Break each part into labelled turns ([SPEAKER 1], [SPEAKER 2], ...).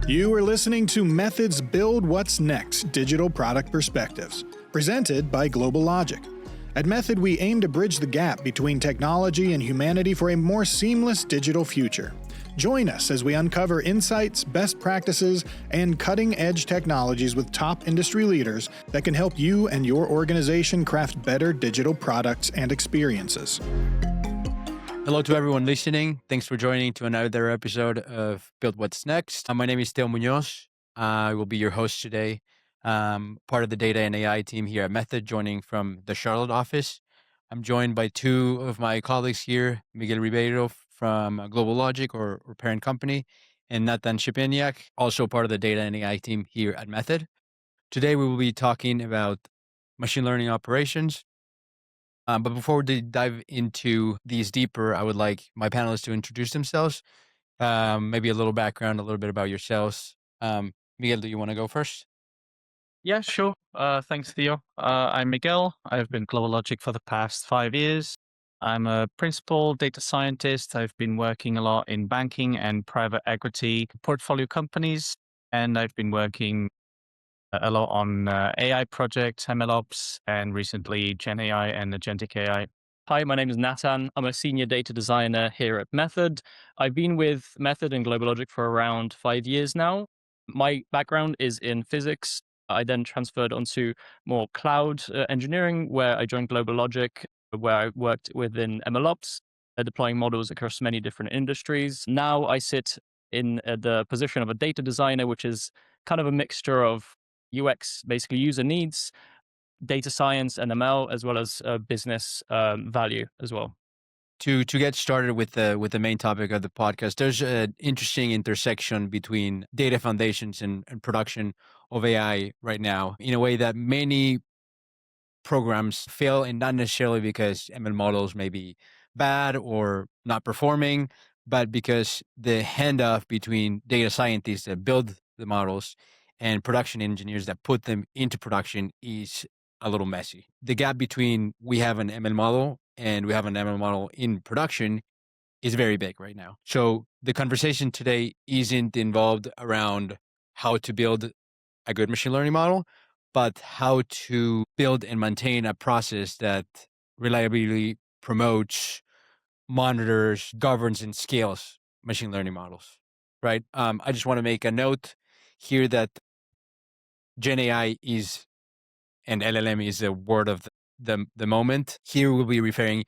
[SPEAKER 1] You are listening to Methods Build What's Next Digital Product Perspectives, presented by Global Logic. At Method, we aim to bridge the gap between technology and humanity for a more seamless digital future. Join us as we uncover insights, best practices, and cutting-edge technologies with top industry leaders that can help you and your organization craft better digital products and experiences.
[SPEAKER 2] Hello to everyone listening. Thanks for joining to another episode of Build What's Next. My name is Theo Muñoz. I will be your host today. Part of the data and AI team here at Method, joining from the Charlotte office. I'm joined by two of my colleagues here, Miguel Ribeiro from Global Logic or parent company, and Natan Szczepaniak, also part of the data and AI team here at Method. Today we will be talking about machine learning operations. But before we dive into these deeper, I would like my panelists to introduce themselves, maybe a little background, a little bit about yourselves. Miguel, do you want to go first?
[SPEAKER 3] Yeah, sure. Thanks, Theo. I'm Miguel. I've been Global Logic for the past 5 years. I'm a principal data scientist. I've been working a lot in banking and private equity portfolio companies, and I've been working a lot on AI projects, MLOps, and recently Gen AI and agentic AI.
[SPEAKER 4] Hi, my name is Natan. I'm a senior data designer here at Method. I've been with Method and Global Logic for around 5 years now. My background is in physics. I then transferred onto more cloud engineering, where I joined Global Logic, where I worked within MLOps, deploying models across many different industries. Now I sit in the position of a data designer, which is kind of a mixture of UX, basically user needs, data science and ML, as well as business value as well.
[SPEAKER 2] To get started with the main topic of the podcast, there's an interesting intersection between data foundations and production of AI right now, in a way that many programs fail, and not necessarily because ML models may be bad or not performing, but because the handoff between data scientists that build the models and production engineers that put them into production is a little messy. The gap between we have an ML model and we have an ML model in production is very big right now. So the conversation today isn't involved around how to build a good machine learning model, but how to build and maintain a process that reliably promotes, monitors, governs, and scales machine learning models, right? I just want to make a note here that Gen AI is, and LLM is a word of the moment. Here we'll be referring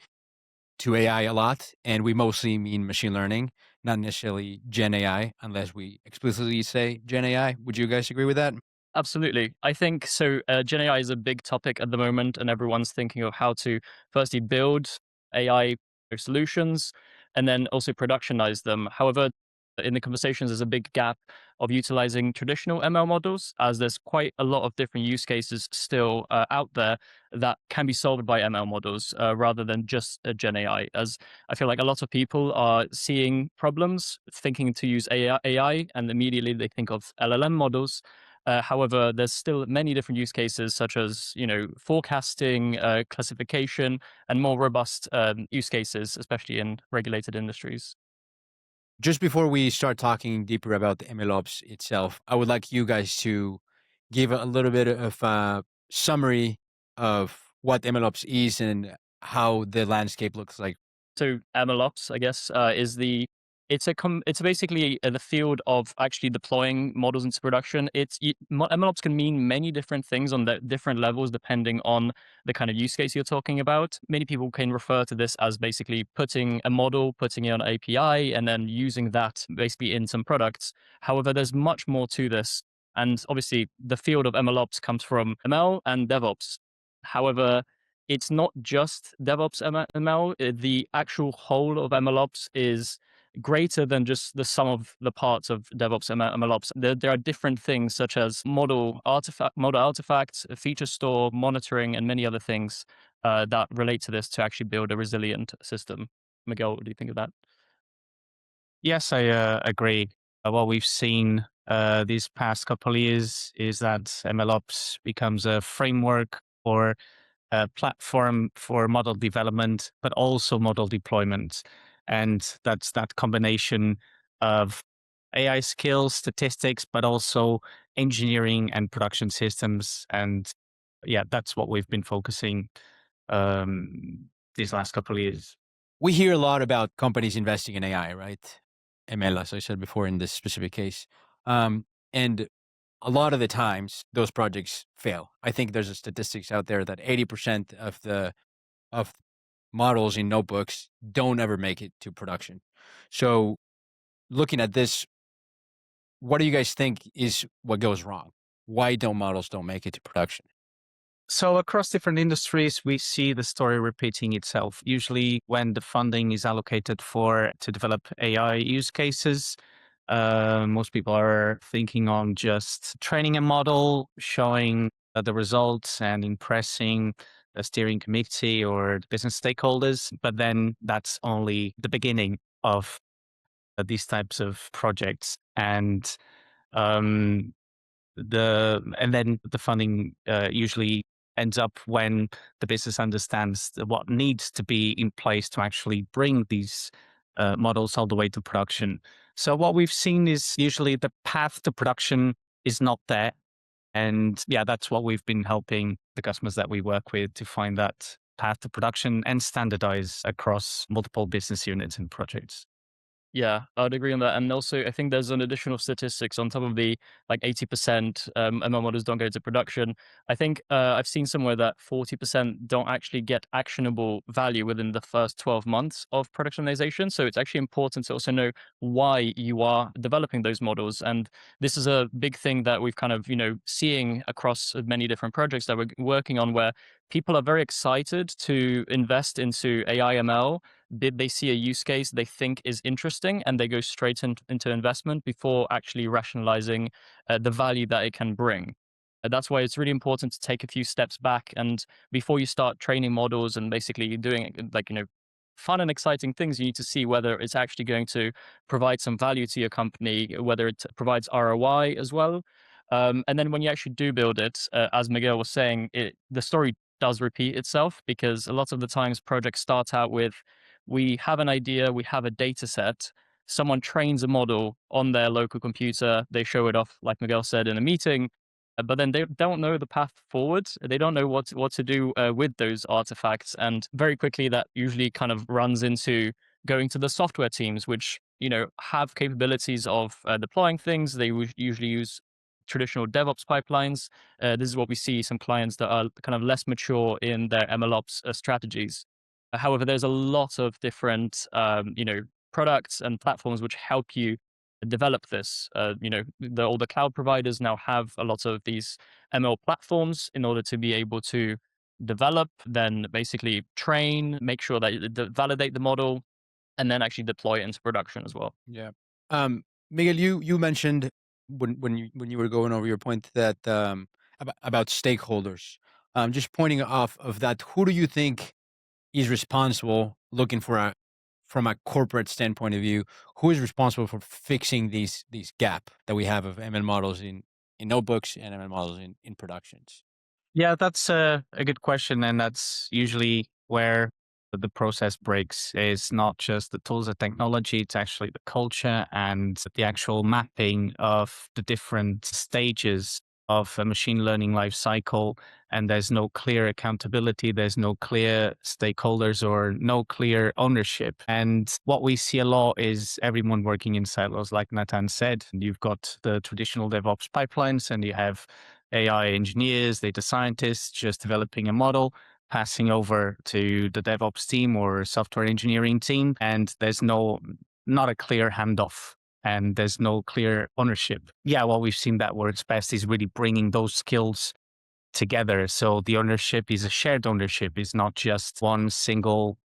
[SPEAKER 2] to AI a lot, and we mostly mean machine learning, not necessarily Gen AI, unless we explicitly say Gen AI. Would you guys agree with that?
[SPEAKER 4] Absolutely. I think so. Gen AI is a big topic at the moment, and everyone's thinking of how to firstly build AI solutions and then also productionize them. However, in the conversations, there's a big gap of utilizing traditional ML models, as there's quite a lot of different use cases still out there that can be solved by ML models rather than just Gen AI. As I feel like a lot of people are seeing problems, thinking to use AI, and immediately they think of LLM models. However, there's still many different use cases, such as forecasting, classification, and more robust use cases, especially in regulated industries.
[SPEAKER 2] Just before we start talking deeper about the MLOps itself, I would like you guys to give a little bit of a summary of what MLOps is and how the landscape looks like.
[SPEAKER 4] So MLOps, I guess, it's basically the field of actually deploying models into production. MLOps can mean many different things on the different levels depending on the kind of use case you're talking about. Many people can refer to this as basically putting a model, putting it on API, and then using that basically in some products. However, there's much more to this. And obviously, the field of MLOps comes from ML and DevOps. However, it's not just DevOps ML. The actual whole of MLOps is greater than just the sum of the parts of DevOps and MLOps. There are different things such as model artifacts, feature store, monitoring, and many other things that relate to this to actually build a resilient system. Miguel, what do you think of that?
[SPEAKER 3] Yes, I agree. What we've seen these past couple of years is that MLOps becomes a framework or a platform for model development, but also model deployment. And that's that combination of AI skills, statistics, but also engineering and production systems. And yeah, that's what we've been focusing these last couple of years.
[SPEAKER 2] We hear a lot about companies investing in AI, right? ML, as I said before, in this specific case. And a lot of the times those projects fail. I think there's a statistics out there that 80% of models in notebooks don't ever make it to production. So looking at this, what do you guys think is what goes wrong? Why don't models don't make it to production?
[SPEAKER 3] So across different industries, we see the story repeating itself. Usually when the funding is allocated to develop AI use cases, most people are thinking on just training a model, showing the results and impressing the steering committee or the business stakeholders. But then that's only the beginning of these types of projects. Um, and then the funding usually ends up when the business understands what needs to be in place to actually bring these models all the way to production. So what we've seen is usually the path to production is not there. And yeah, that's what we've been helping the customers that we work with to find that path to production and standardize across multiple business units and projects.
[SPEAKER 4] Yeah, I'd agree on that. And also, I think there's an additional statistics on top of the like 80% ML models don't go into production. I think I've seen somewhere that 40% don't actually get actionable value within the first 12 months of productionization. So it's actually important to also know why you are developing those models. And this is a big thing that we've kind of, seeing across many different projects that we're working on where people are very excited to invest into AI ML. Did they see a use case they think is interesting and they go straight into investment before actually rationalizing the value that it can bring. That's why it's really important to take a few steps back and before you start training models and basically doing like, fun and exciting things, you need to see whether it's actually going to provide some value to your company, whether it provides ROI as well. And then when you actually do build it, as Miguel was saying, the story does repeat itself because a lot of the times projects start out with we have an idea, we have a data set, someone trains a model on their local computer, they show it off, like Miguel said, in a meeting, but then they don't know the path forward. They don't know what to do with those artifacts. And very quickly, that usually kind of runs into going to the software teams, which, have capabilities of deploying things. They usually use traditional DevOps pipelines. This is what we see some clients that are kind of less mature in their MLOps strategies. However, there's a lot of different, products and platforms which help you develop this. All the cloud providers now have a lot of these ML platforms in order to be able to develop, then basically train, make sure that validate the model, and then actually deploy it into production as well.
[SPEAKER 2] Yeah. Miguel, you mentioned when you were going over your point that about stakeholders. Just pointing off of that, who do you think is responsible looking for from a corporate standpoint of view, who is responsible for fixing these gap that we have of ML models in notebooks and ML models in productions?
[SPEAKER 3] Yeah, that's a good question. And that's usually where the process breaks is not just the tools and technology, it's actually the culture and the actual mapping of the different stages of a machine learning life cycle. And there's no clear accountability, there's no clear stakeholders or no clear ownership. And what we see a lot is everyone working in silos, like Natan said. You've got the traditional DevOps pipelines and you have AI engineers, data scientists just developing a model, passing over to the DevOps team or software engineering team. And there's not a clear handoff and there's no clear ownership. Yeah, what we've seen that works best is really bringing those skills together. So the ownership is a shared ownership. It's not just one single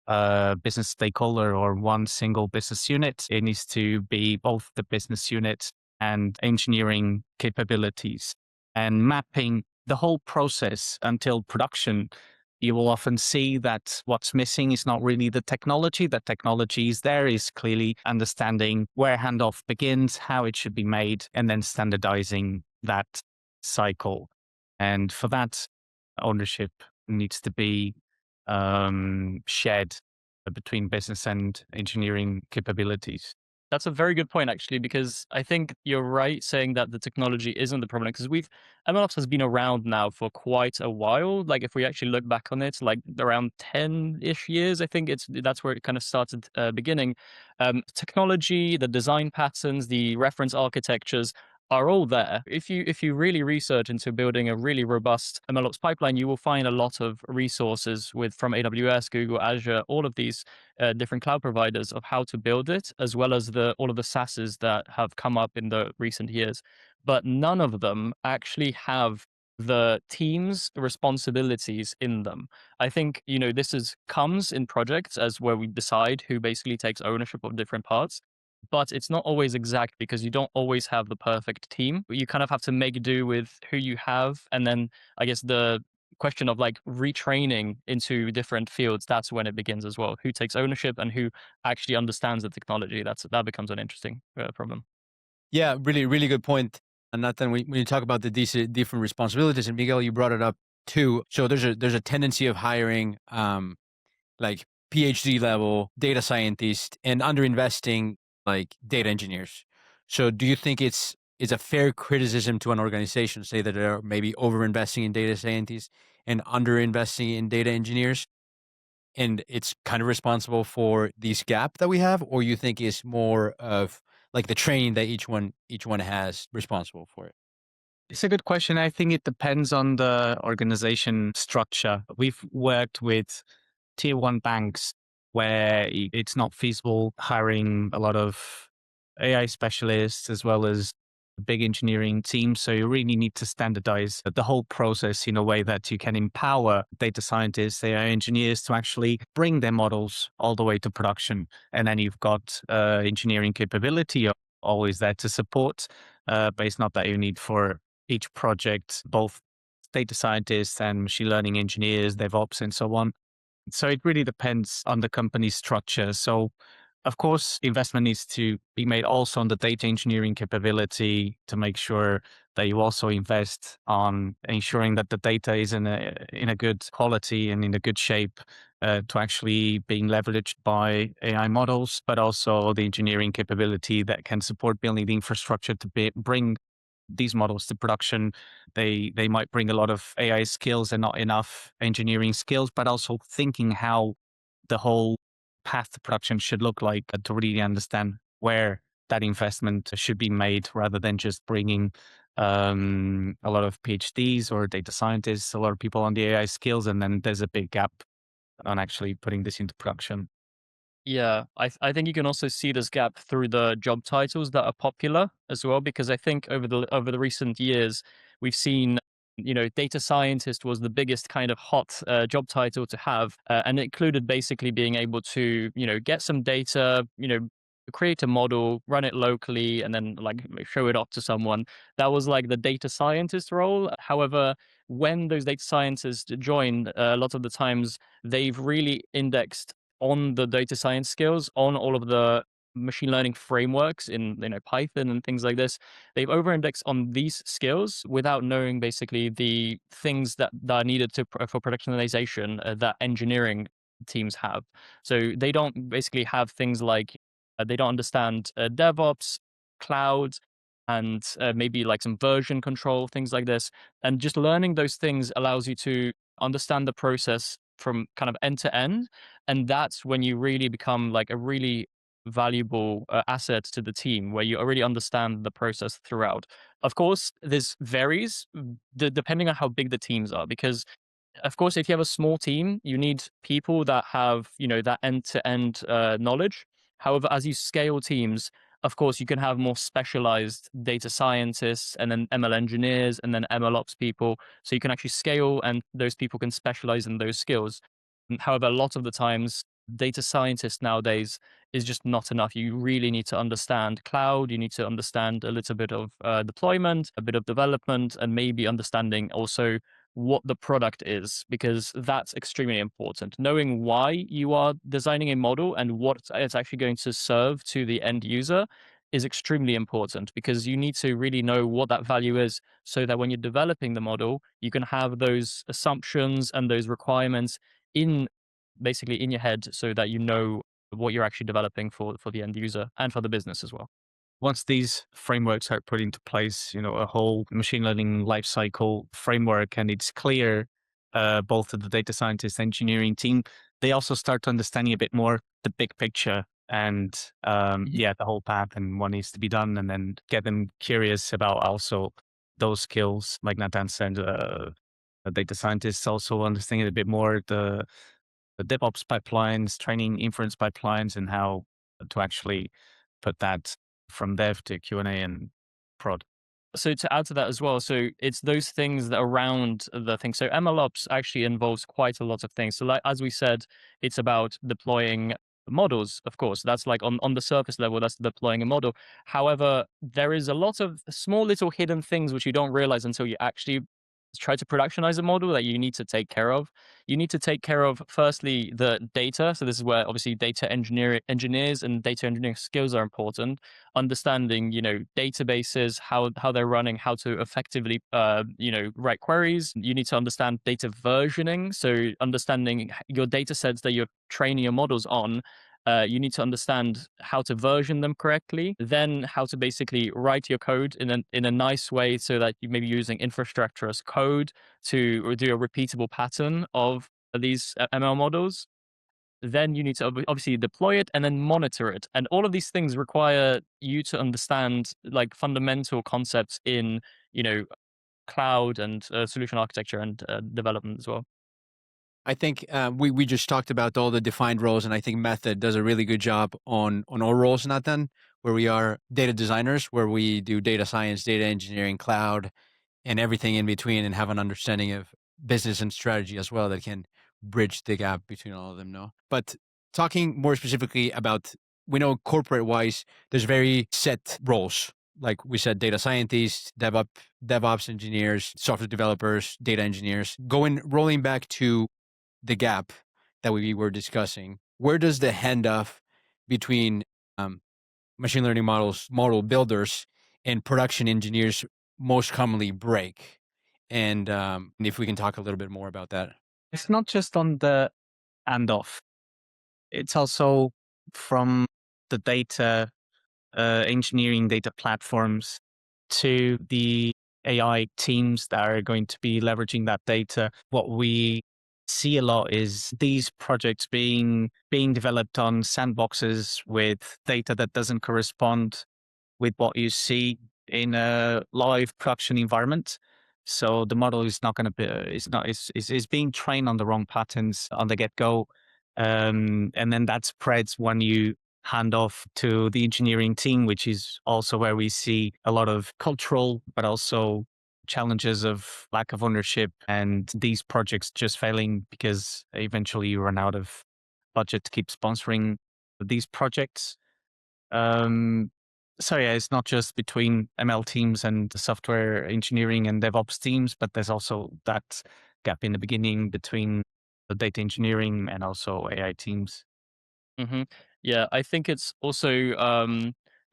[SPEAKER 3] business stakeholder or one single business unit. It needs to be both the business unit and engineering capabilities and mapping the whole process until production. You will often see that what's missing is not really the technology. The technology is there, is clearly understanding where handoff begins, how it should be made, and then standardizing that cycle. And for that, ownership needs to be shared between business and engineering capabilities.
[SPEAKER 4] That's a very good point, actually, because I think you're right saying that the technology isn't the problem. Because MLOps has been around now for quite a while. Like, if we actually look back on it, like around 10-ish years, I think that's where it kind of started beginning. Technology, the design patterns, the reference architectures are all there. If you really research into building a really robust MLOps pipeline, you will find a lot of resources from AWS, Google, Azure, all of these different cloud providers of how to build it, as well as all of the SaaSes that have come up in the recent years. But none of them actually have the team's responsibilities in them. I think, comes in projects as where we decide who basically takes ownership of different parts. But it's not always exact because you don't always have the perfect team. You kind of have to make do with who you have. And then I guess the question of like retraining into different fields, that's when it begins as well. Who takes ownership and who actually understands the technology? That becomes an interesting problem.
[SPEAKER 2] Yeah, really, really good point. And Nathan, when you talk about the different responsibilities, and Miguel, you brought it up too. So there's a tendency of hiring like PhD level data scientists and underinvesting like data engineers. So do you think it's a fair criticism to an organization to say that they're maybe overinvesting in data scientists and underinvesting in data engineers? And it's kind of responsible for this gap that we have, or you think it's more of like the training that each one has responsible for it?
[SPEAKER 3] It's a good question. I think it depends on the organization structure. We've worked with tier one banks where it's not feasible hiring a lot of AI specialists as well as big engineering teams. So you really need to standardize the whole process in a way that you can empower data scientists, AI engineers to actually bring their models all the way to production. And then you've got engineering capability always there to support, but it's not that you need for each project, both data scientists and machine learning engineers, DevOps, and so on. So it really depends on the company's structure. So, of course, investment needs to be made also on the data engineering capability to make sure that you also invest on ensuring that the data is in a good quality and in a good shape to actually being leveraged by AI models, but also the engineering capability that can support building the infrastructure to bring these models to production. They might bring a lot of AI skills and not enough engineering skills, but also thinking how the whole path to production should look like to really understand where that investment should be made rather than just bringing a lot of PhDs or data scientists, a lot of people on the AI skills, and then there's a big gap on actually putting this into production.
[SPEAKER 4] Yeah, I think you can also see this gap through the job titles that are popular as well, because I think over the recent years we've seen, data scientist was the biggest kind of hot job title to have, and it included basically being able to, get some data, create a model, run it locally, and then like show it off to someone. That was like the data scientist role. However, when those data scientists join, a lot of the times they've really indexed on the data science skills, on all of the machine learning frameworks in Python and things like this. They've over-indexed on these skills without knowing basically the things that are needed for productionization that engineering teams have. So they don't basically have things like they don't understand DevOps, cloud, and maybe like some version control, things like this. And just learning those things allows you to understand the process from kind of end to end. And that's when you really become like a really valuable asset to the team where you already understand the process throughout. Of course, this varies depending on how big the teams are, because of course, if you have a small team, you need people that have, that end-to-end knowledge. However, as you scale teams, of course, you can have more specialized data scientists and then ML engineers and then MLOps people. So you can actually scale and those people can specialize in those skills. However, a lot of the times, data scientists nowadays is just not enough. You really need to understand cloud. You need to understand a little bit of deployment, a bit of development, and maybe understanding also what the product is, because that's extremely important. Knowing why you are designing a model and what it's actually going to serve to the end user is extremely important, because you need to really know what that value is so that when you're developing the model, you can have those assumptions and those requirements in basically in your head so that you know what you're actually developing for the end user and for the business as well.
[SPEAKER 3] Once these frameworks are put into place, a whole machine learning lifecycle framework, and it's clear, both to the data scientist engineering team, they also start understanding a bit more the big picture and the whole path and what needs to be done, and then get them curious about also those skills, like Natan said, the data scientists also understanding a bit more the DevOps pipelines, training inference pipelines, and how to actually put that from dev to Q&A and prod.
[SPEAKER 4] So to add to that as well, so it's those things that around the thing. So MLOps actually involves quite a lot of things. So like, as we said, it's about deploying models, of course. That's like on the surface level, that's deploying a model. However, there is a lot of small little hidden things which you don't realize until you actually try to productionize a model that you need to take care of. You need to take care of, firstly, the data. So this is where obviously engineers and data engineering skills are important. Understanding, databases, how they're running, how to effectively, write queries. You need to understand data versioning. So understanding your data sets that you're training your models on. You need to understand how to version them correctly, then how to basically write your code in a nice way so that you may be using infrastructure as code to do a repeatable pattern of these ML models. Then you need to obviously deploy it and then monitor it. And all of these things require you to understand like fundamental concepts in, cloud and solution architecture and development as well.
[SPEAKER 2] I think we just talked about all the defined roles, and I think Method does a really good job on all roles, not then, where we are data designers, where we do data science, data engineering, cloud, and everything in between, and have an understanding of business and strategy as well that can bridge the gap between all of them. No, but talking more specifically about, we know corporate-wise, there's very set roles. Like we said, data scientists, DevOps engineers, software developers, data engineers. Rolling back to the gap that we were discussing, where does the handoff between machine learning model builders and production engineers most commonly break? And if we can talk a little bit more about that.
[SPEAKER 3] It's not just on the handoff. It's also from the data engineering data platforms to the AI teams that are going to be leveraging that data. What we see a lot is these projects being developed on sandboxes with data that doesn't correspond with what you see in a live production environment. So the model is not going to be is being trained on the wrong patterns on the get-go, and then that spreads when you hand off to the engineering team, which is also where we see a lot of cultural, but also challenges of lack of ownership and these projects just failing because eventually you run out of budget to keep sponsoring these projects. So yeah, it's not just between ML teams and the software engineering and DevOps teams, but there's also that gap in the beginning between the data engineering and also AI teams.
[SPEAKER 4] Mm-hmm. Yeah, I think it's also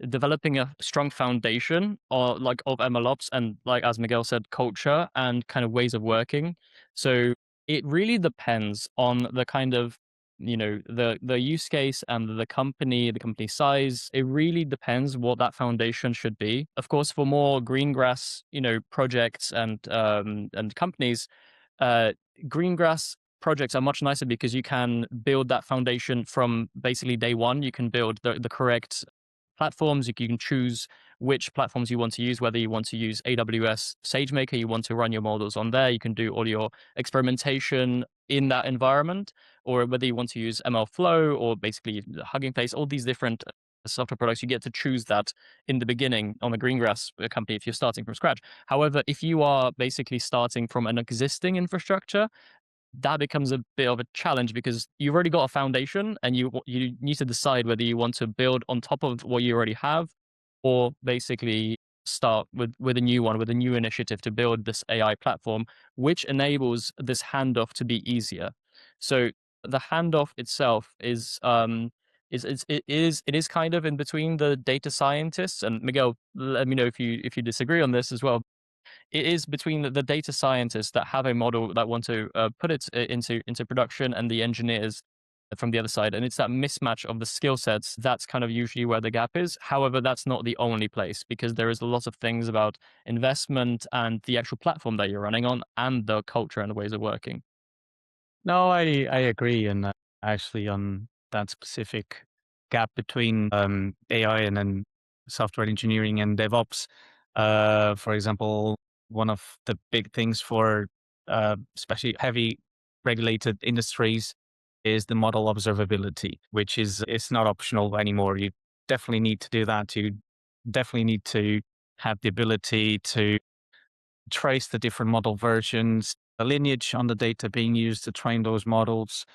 [SPEAKER 4] developing a strong foundation or like of MLOps and, like as Miguel said, culture and kind of ways of working. So it really depends on the kind of the use case and the company size. It really depends what that foundation should be. Of course, for more green grass projects and companies, green grass projects are much nicer because you can build that foundation from basically day one. You can build the correct platforms. You can choose which platforms you want to use, whether you want to use AWS SageMaker, you want to run your models on there. You can do all your experimentation in that environment, or whether you want to use MLflow or basically Hugging Face, all these different software products. You get to choose that in the beginning on the Greengrass company if you're starting from scratch. However, if you are basically starting from an existing infrastructure, that becomes a bit of a challenge because you've already got a foundation and you need to decide whether you want to build on top of what you already have or basically start with a new one, with a new initiative to build this AI platform, which enables this handoff to be easier. So the handoff itself is it is kind of in between the data scientists, and Miguel, let me know if you disagree on this as well. It is between the data scientists that have a model that want to put it into production and the engineers from the other side. And it's that mismatch of the skill sets. That's kind of usually where the gap is. However, that's not the only place, because there is a lot of things about investment and the actual platform that you're running on and the culture and the ways of working.
[SPEAKER 3] No, I agree. And actually, on that specific gap between AI and then software engineering and DevOps, for example, one of the big things for especially heavy regulated industries is the model observability, which is it's not optional anymore. You definitely need to do that. You definitely need to have the ability to trace the different model versions, the lineage on the data being used to train those models,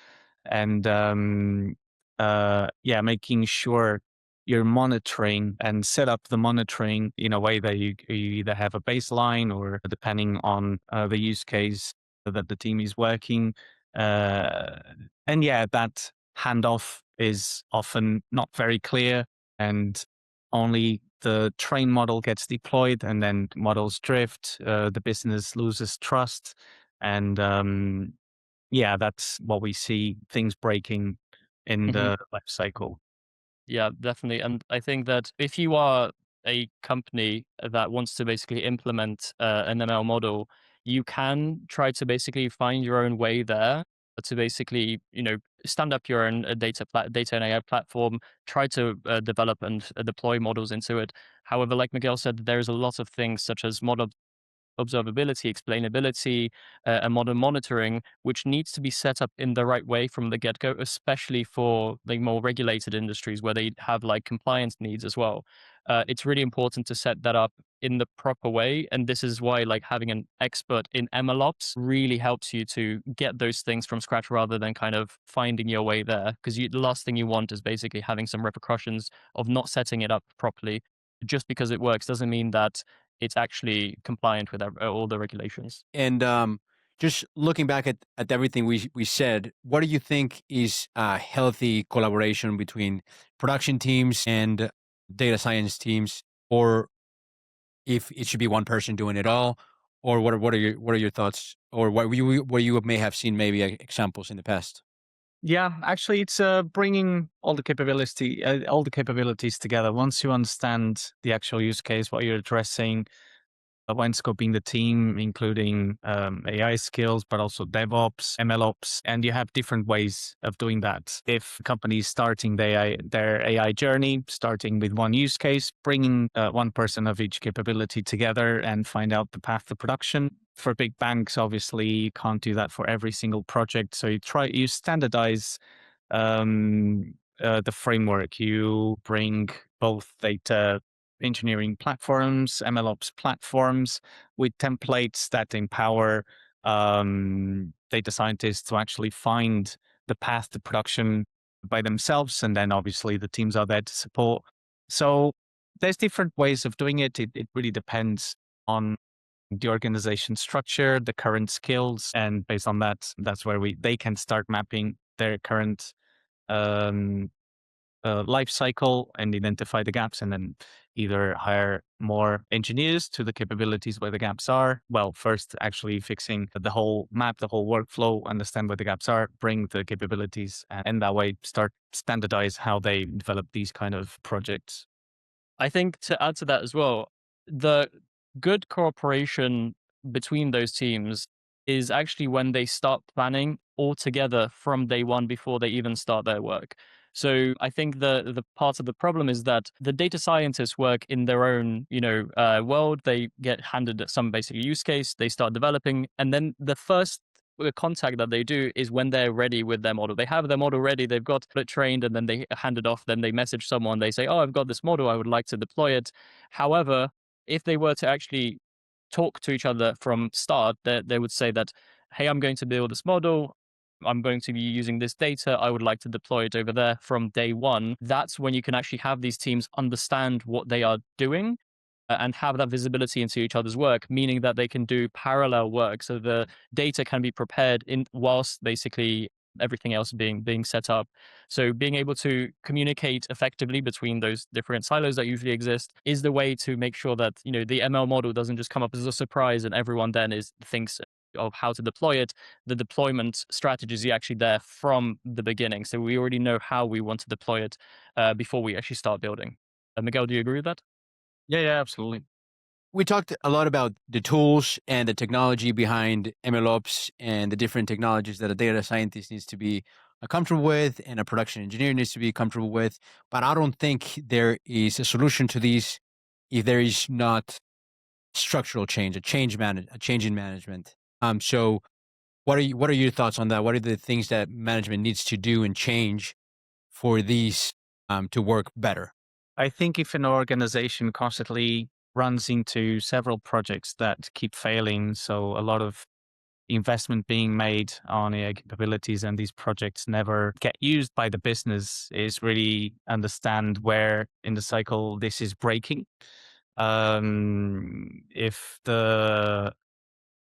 [SPEAKER 3] and yeah, making sure you're monitoring and set up the monitoring in a way that you either have a baseline or depending on the use case that the team is working. Uh, and yeah, that handoff is often not very clear, and only the train model gets deployed and then models drift, the business loses trust. And yeah, that's what we see, things breaking in
[SPEAKER 4] Mhm.
[SPEAKER 3] the life cycle.
[SPEAKER 4] Yeah, definitely. And I think that if you are a company that wants to basically implement an ML model, you can try to basically find your own way there to basically, stand up your own data and AI platform, try to develop and deploy models into it. However, like Miguel said, there's a lot of things such as model observability, explainability, and modern monitoring, which needs to be set up in the right way from the get-go, especially for the more regulated industries where they have like compliance needs as well. It's really important to set that up in the proper way, and this is why like having an expert in MLOps really helps you to get those things from scratch rather than kind of finding your way there. Because the last thing you want is basically having some repercussions of not setting it up properly. Just because it works doesn't mean that it's actually compliant with all the regulations.
[SPEAKER 2] And just looking back at everything we said, what do you think is a healthy collaboration between production teams and data science teams, or if it should be one person doing it all, or what are your thoughts, or what you may have seen maybe examples in the past?
[SPEAKER 3] Yeah, actually, it's bringing all the capabilities together. Once you understand the actual use case, what you're addressing, when scoping the team, including AI skills, but also DevOps, MLOps, and you have different ways of doing that. If a company is starting their AI journey, starting with one use case, bringing one person of each capability together and find out the path to production. For big banks, obviously, you can't do that for every single project. So you standardize the framework. You bring both data engineering platforms, MLOps platforms with templates that empower data scientists to actually find the path to production by themselves. And then obviously the teams are there to support. So there's different ways of doing it. It really depends on the organization structure, the current skills, and based on that, that's where they can start mapping their current um, life cycle and identify the gaps, and then either hire more engineers to the capabilities where the gaps are. Well, first actually fixing the whole map, the whole workflow, understand where the gaps are, bring the capabilities, and that way start standardize how they develop these kind of projects.
[SPEAKER 4] I think to add to that as well, the good cooperation between those teams is actually when they start planning all together from day one before they even start their work. So I think the part of the problem is that the data scientists work in their own, world. They get handed some basic use case, they start developing, and then the first contact that they do is when they're ready with their model. They have their model ready, they've got it trained, and then they hand it off. Then they message someone, they say, "Oh, I've got this model, I would like to deploy it." However, if they were to actually talk to each other from start, they would say that, "Hey, I'm going to build this model. I'm going to be using this data. I would like to deploy it over there from day one." That's when you can actually have these teams understand what they are doing and have that visibility into each other's work, meaning that they can do parallel work. So the data can be prepared in whilst basically everything else being set up. So being able to communicate effectively between those different silos that usually exist is the way to make sure that the ML model doesn't just come up as a surprise and everyone then thinks of how to deploy it, the deployment strategy is actually there from the beginning. So we already know how we want to deploy it before we actually start building. Miguel, do you agree with that?
[SPEAKER 3] Yeah, absolutely.
[SPEAKER 2] We talked a lot about the tools and the technology behind MLOps and the different technologies that a data scientist needs to be comfortable with and a production engineer needs to be comfortable with. But I don't think there is a solution to these if there is not structural change, a change in management. So what are your thoughts on that? What are the things that management needs to do and change for these to work better?
[SPEAKER 3] I think if an organization constantly runs into several projects that keep failing, so a lot of investment being made on AI capabilities and these projects never get used by the business, is really understand where in the cycle this is breaking. If the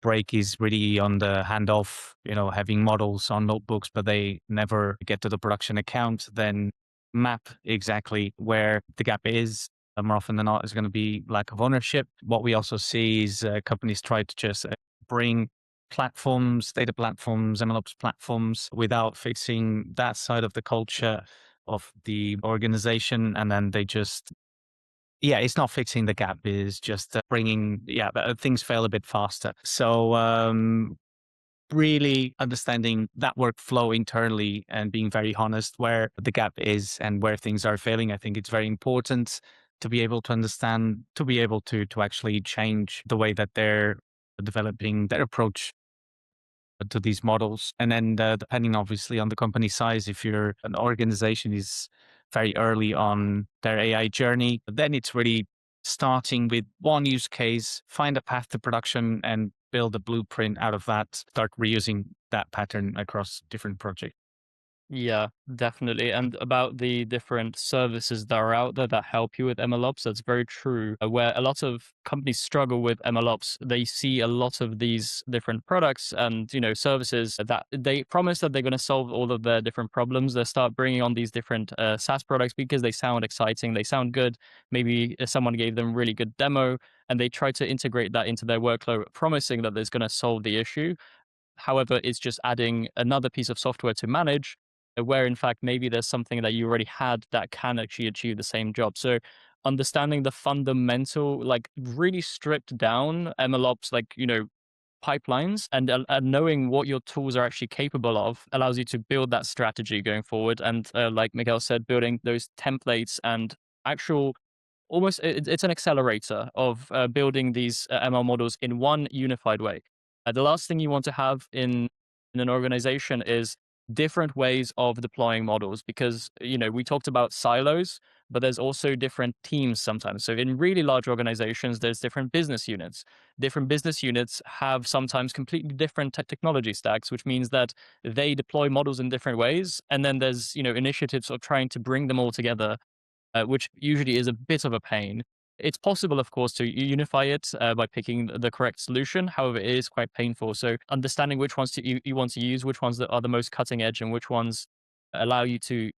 [SPEAKER 3] break is really on the handoff, having models on notebooks, but they never get to the production account, then map exactly where the gap is. More often than not, is going to be lack of ownership. What we also see is companies try to just bring platforms, data platforms, MLOps platforms without fixing that side of the culture of the organization. And then they just it's not fixing the gap. It's just bringing, things fail a bit faster. So really understanding that workflow internally and being very honest where the gap is and where things are failing. I think it's very important to be able to understand, to be able to actually change the way that they're developing their approach to these models. And then depending obviously on the company size, if you're an organization is very early on their AI journey, then it's really starting with one use case, find a path to production and build a blueprint out of that, start reusing that pattern across different projects.
[SPEAKER 4] Yeah, definitely. And about the different services that are out there that help you with MLOps, that's very true. Where a lot of companies struggle with MLOps, they see a lot of these different products and services that they promise that they're going to solve all of their different problems. They start bringing on these different SaaS products because they sound exciting, they sound good. Maybe someone gave them really good demo, and they try to integrate that into their workflow, promising that it's going to solve the issue. However, it's just adding another piece of software to manage, where in fact maybe there's something that you already had that can actually achieve the same job. So understanding the fundamental, like really stripped down MLOps, pipelines, and knowing what your tools are actually capable of allows you to build that strategy going forward. And like Miguel said, building those templates and actual almost it's an accelerator of building these ML models in one unified way. The last thing you want to have in an organization is different ways of deploying models, because we talked about silos, but there's also different teams sometimes. So in really large organizations, there's different business units. Different business units have sometimes completely different technology stacks, which means that they deploy models in different ways. And then there's initiatives of trying to bring them all together, which usually is a bit of a pain. It's possible, of course, to unify it by picking the correct solution. However, it is quite painful. So understanding which ones you want to use, which ones that are the most cutting edge, and which ones allow you to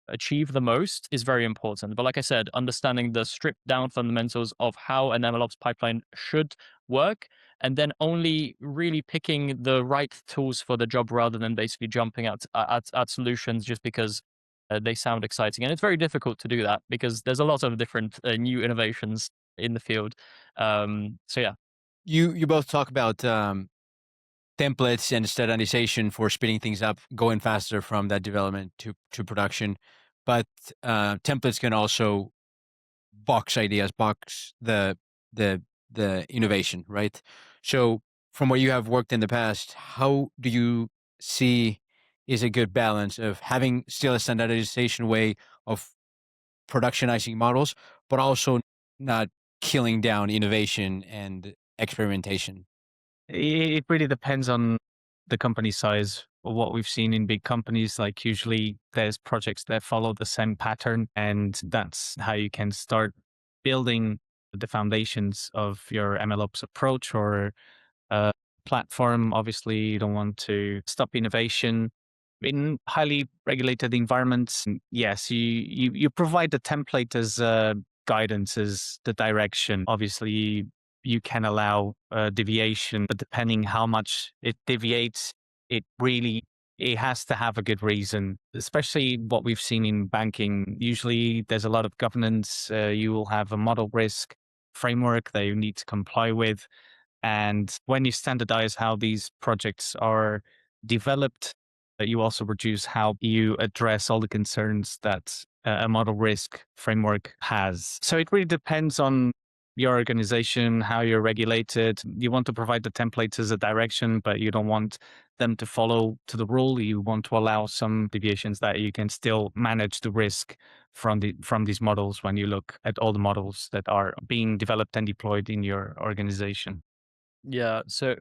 [SPEAKER 4] achieve the most is very important. But like I said, understanding the stripped down fundamentals of how an MLOps pipeline should work, and then only really picking the right tools for the job rather than basically jumping at solutions just because they sound exciting. And it's very difficult to do that because there's a lot of different new innovations in the field. So yeah.
[SPEAKER 2] You both talk about templates and standardization for speeding things up, going faster from that development to production. But templates can also box ideas, box the innovation, right? So from what you have worked in the past, how do you see is a good balance of having still a standardization way of productionizing models, but also not killing down innovation and experimentation?
[SPEAKER 3] It really depends on the company size. What we've seen in big companies, like usually there's projects that follow the same pattern, and that's how you can start building the foundations of your MLOps approach or platform. Obviously, you don't want to stop innovation. In highly regulated environments, yes, you provide the template as guidance, as the direction. Obviously, you can allow deviation, but depending how much it deviates, it has to have a good reason, especially what we've seen in banking. Usually there's a lot of governance. You will have a model risk framework that you need to comply with. And when you standardize how these projects are developed, you also reduce how you address all the concerns that a model risk framework has. So it really depends on your organization, how you're regulated. You want to provide the templates as a direction, but you don't want them to follow to the rule. You want to allow some deviations that you can still manage the risk from these models when you look at all the models that are being developed and deployed in your organization.
[SPEAKER 4] Yeah. So,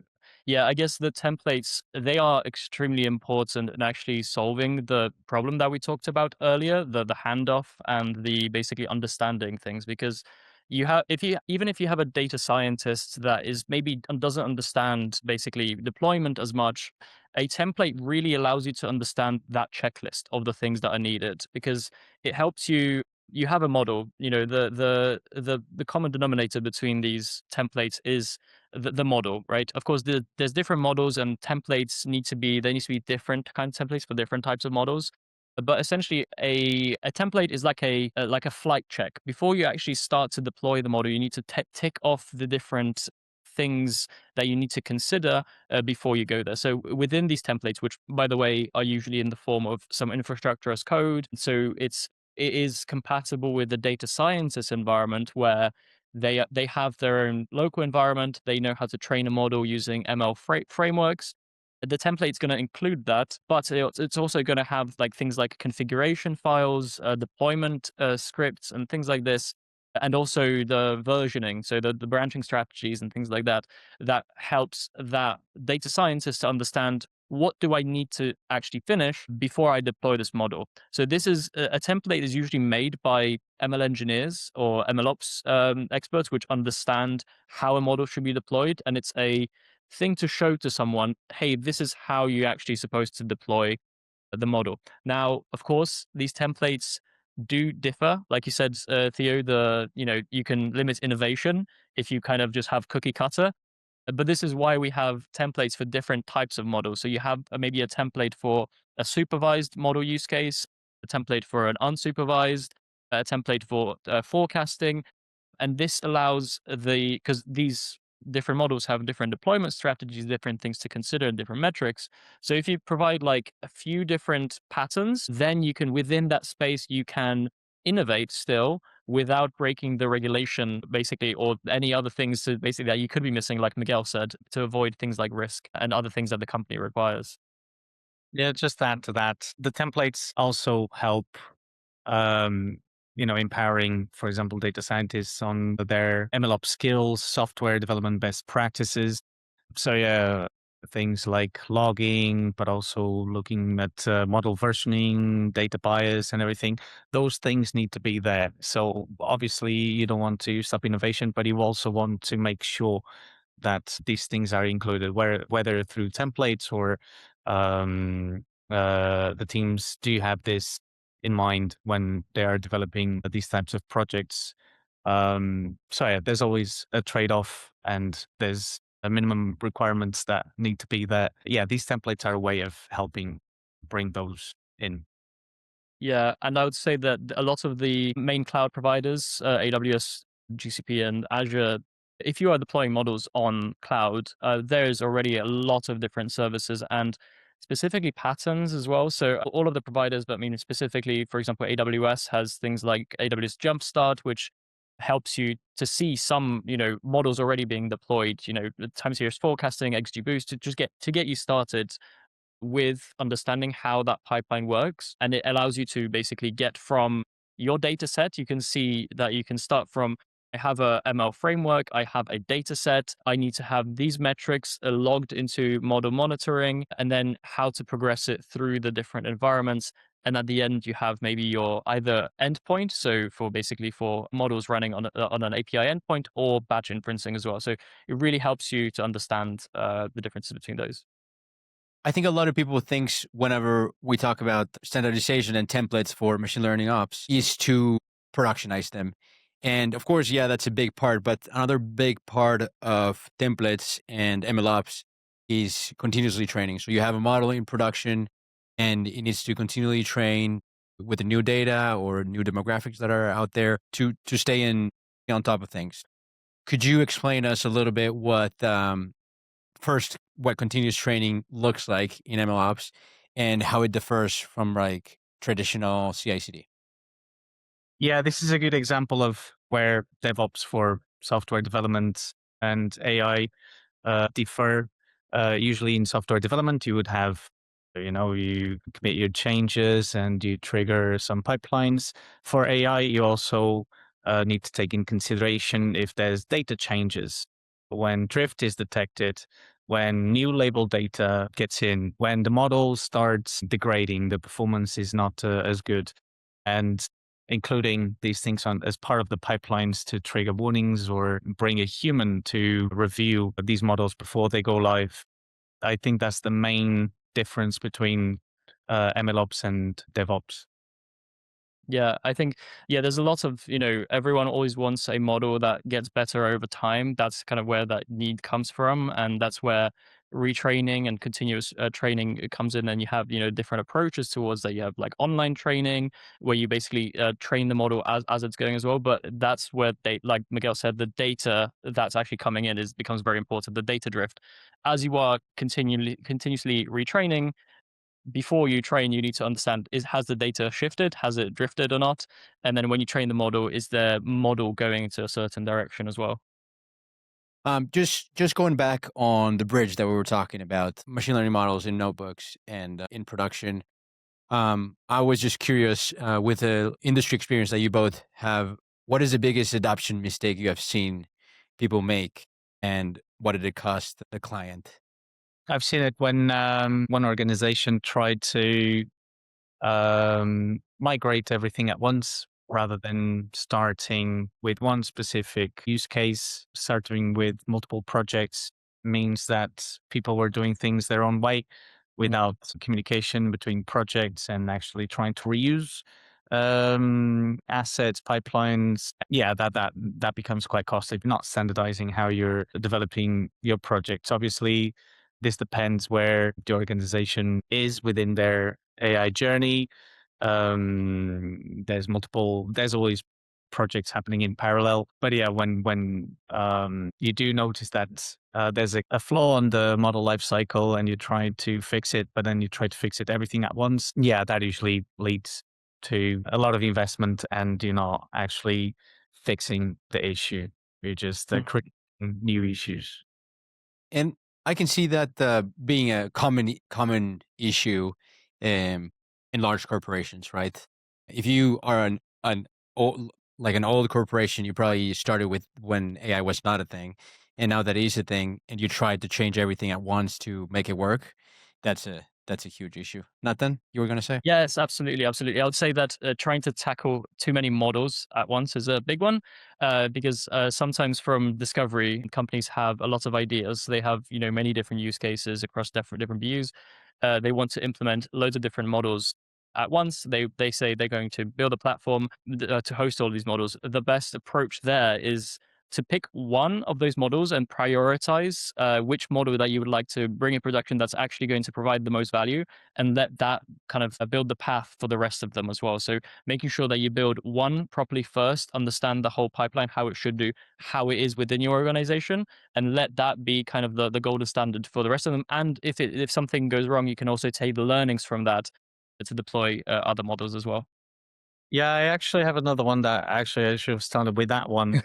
[SPEAKER 4] yeah, I guess the templates, they are extremely important in actually solving the problem that we talked about earlier, the handoff and the basically understanding things. Because you have, even if you have a data scientist that is maybe doesn't understand basically deployment as much, a template really allows you to understand that checklist of the things that are needed, because it helps you. You have a model, the common denominator between these templates is the model, right? Of course, there's different models, and templates there needs to be different kinds of templates for different types of models. But essentially, a template is like a flight check. Before you actually start to deploy the model, you need to tick off the different things that you need to consider before you go there. So within these templates, which by the way are usually in the form of some infrastructure as code, so it is compatible with the data scientist environment where they have their own local environment. They know how to train a model using frameworks. The template's going to include that, but it's also going to have like things like configuration files, deployment scripts, and things like this, and also the versioning, so the branching strategies and things like that. That helps that data scientist to understand what do I need to actually finish before I deploy this model. So this is a template is usually made by ML engineers or MLOps experts, which understand how a model should be deployed, and it's a thing to show to someone, hey, this is how you're actually supposed to deploy the model. Now, of course, these templates do differ. Like you said, Theo, you can limit innovation if you kind of just have cookie cutter. But this is why we have templates for different types of models. So you have maybe a template for a supervised model use case, a template for an unsupervised, a template for forecasting. And this allows because these different models have different deployment strategies, different things to consider, and different metrics. So if you provide like a few different patterns, then you can, within that space, you can innovate still without breaking the regulation, basically, or any other things basically that you could be missing, like Miguel said, to avoid things like risk and other things that the company requires.
[SPEAKER 3] Yeah, just to add to that, the templates also help, um, empowering, for example, data scientists on their MLOps skills, software development best practices. So yeah, things like logging, but also looking at model versioning, data bias, and everything. Those things need to be there. So obviously, you don't want to stop innovation, but you also want to make sure that these things are included, whether through templates or the teams do have this in mind when they are developing these types of projects. So yeah, there's always a trade-off, and there's a minimum requirements that need to be there. Yeah, these templates are a way of helping bring those in.
[SPEAKER 4] Yeah, and I would say that a lot of the main cloud providers, AWS, GCP, and Azure, if you are deploying models on cloud, there's already a lot of different services and specifically patterns as well. So all of the providers, but I mean specifically, for example, AWS has things like AWS Jumpstart, which helps you to see some, models already being deployed, time series forecasting, XGBoost, to just get you started with understanding how that pipeline works. And it allows you to basically get from your data set. You can see that you can start from, I have a ML framework, I have a data set, I need to have these metrics logged into model monitoring, and then how to progress it through the different environments. And at the end, you have maybe your either endpoint, so for models running on an API endpoint, or batch inferencing as well. So it really helps you to understand the differences between those.
[SPEAKER 2] I think a lot of people thinks whenever we talk about standardization and templates for machine learning ops is to productionize them. And of course, yeah, that's a big part. But another big part of templates and MLOps is continuously training. So you have a model in production and it needs to continually train with the new data or new demographics that are out there to stay on top of things. Could you explain us a little bit what first what continuous training looks like in MLOps and how it differs from like traditional CI/CD?
[SPEAKER 3] Yeah, this is a good example of where DevOps for software development and AI differ. Usually in software development, you would have, you commit your changes and you trigger some pipelines. For AI, you also need to take in consideration if there's data changes, when drift is detected, when new label data gets in, when the model starts degrading, the performance is not as good. And including these things on as part of the pipelines to trigger warnings or bring a human to review these models before they go live. I think that's the main difference between MLOps and DevOps.
[SPEAKER 4] Yeah, I think, yeah, there's a lot of, everyone always wants a model that gets better over time. That's kind of where that need comes from. And that's where retraining and continuous training comes in. And you have, different approaches towards that. You have like online training where you basically train the model as it's going as well. But that's where like Miguel said, the data that's actually coming in becomes very important. The data drift, as you are continuously retraining, before you train, you need to understand has the data shifted? Has it drifted or not? And then when you train the model, is the model going into a certain direction as well?
[SPEAKER 2] Just going back on the bridge that we were talking about, machine learning models in notebooks and in production. I was just curious, with the industry experience that you both have, what is the biggest adoption mistake you have seen people make, and what did it cost the client?
[SPEAKER 3] I've seen it when one organization tried to migrate everything at once rather than starting with one specific use case. Starting with multiple projects means that people were doing things their own way without communication between projects and actually trying to reuse assets, pipelines. Yeah, that becomes quite costly. If you're not standardizing how you're developing your projects. Obviously, this depends where the organization is within their AI journey. There's always projects happening in parallel. But yeah, when you do notice that there's a flaw on the model lifecycle and you try to fix it, but then you try to fix it everything at once, yeah, that usually leads to a lot of investment and you're not actually fixing the issue. You're just creating new issues.
[SPEAKER 2] And I can see that being a common issue in large corporations, right? If you are an old, like an old corporation, you probably started with when AI was not a thing, and now that it is a thing, and you tried to change everything at once to make it work. That's a huge issue. Nathan, you were gonna say?
[SPEAKER 4] Yes, absolutely, absolutely. I would say that trying to tackle too many models at once is a big one, because sometimes from discovery, companies have a lot of ideas. They have many different use cases across different views. They want to implement loads of different models at once. They say they're going to build a platform to host all these models. The best approach there is to pick one of those models and prioritize which model that you would like to bring in production that's actually going to provide the most value, and let that kind of build the path for the rest of them as well. So making sure that you build one properly first, understand the whole pipeline, how it should do, how it is within your organization, and let that be kind of the golden standard for the rest of them. And if something goes wrong, you can also take the learnings from that to deploy other models as well.
[SPEAKER 3] Yeah, I actually have another one that actually I should have started with that one.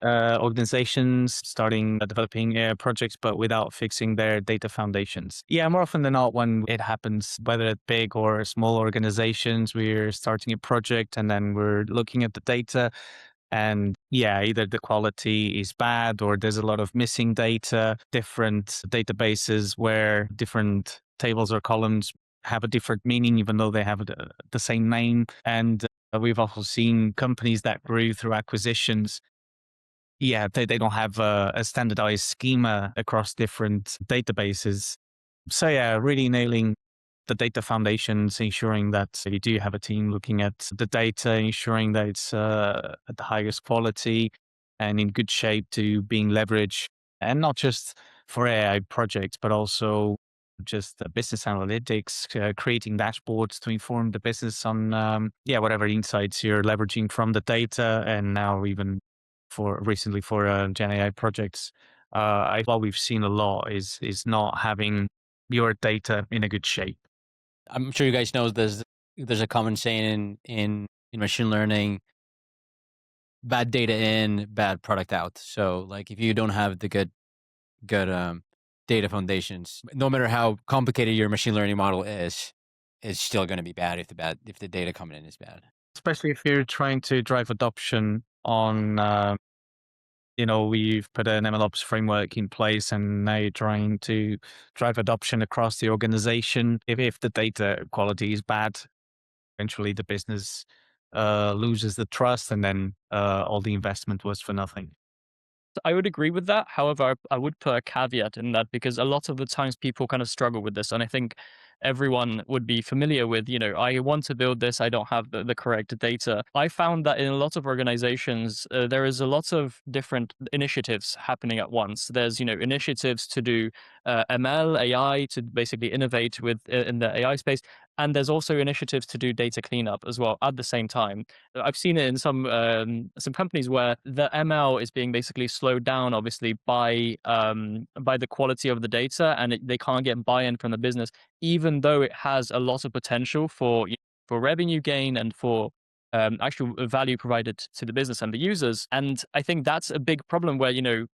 [SPEAKER 3] Organizations starting developing projects, but without fixing their data foundations. Yeah, more often than not, when it happens, whether it's big or small organizations, we're starting a project and then we're looking at the data. And yeah, either the quality is bad or there's a lot of missing data, different databases where different tables or columns have a different meaning, even though they have the same name. And we've also seen companies that grew through acquisitions. Yeah, they don't have a standardized schema across different databases. So yeah, really nailing the data foundations, ensuring that you do have a team looking at the data, ensuring that it's at the highest quality and in good shape to being leveraged, and not just for AI projects, but also just business analytics, creating dashboards to inform the business on whatever insights you're leveraging from the data, and now even recently for Gen AI projects. What we've seen a lot is not having your data in a good shape.
[SPEAKER 2] I'm sure you guys know there's a common saying in machine learning: bad data in, bad product out. So like if you don't have the good data foundations, no matter how complicated your machine learning model is, it's still going to be bad if the data coming in is bad.
[SPEAKER 3] Especially if you're trying to drive adoption on we've put an MLOps framework in place, and now you're trying to drive adoption across the organization. If the data quality is bad, eventually the business loses the trust, and then all the investment was for nothing.
[SPEAKER 4] I would agree with that. However, I would put a caveat in that, because a lot of the times people kind of struggle with this. And I think everyone would be familiar with, I want to build this, I don't have the correct data. I found that in a lot of organizations, there is a lot of different initiatives happening at once. There's, initiatives to do ML, AI, to basically innovate in the AI space. And there's also initiatives to do data cleanup as well at the same time. I've seen it in some companies where the ML is being basically slowed down, obviously by the quality of the data, and they can't get buy-in from the business, even though it has a lot of potential for revenue gain and for actual value provided to the business and the users. And I think that's a big problem where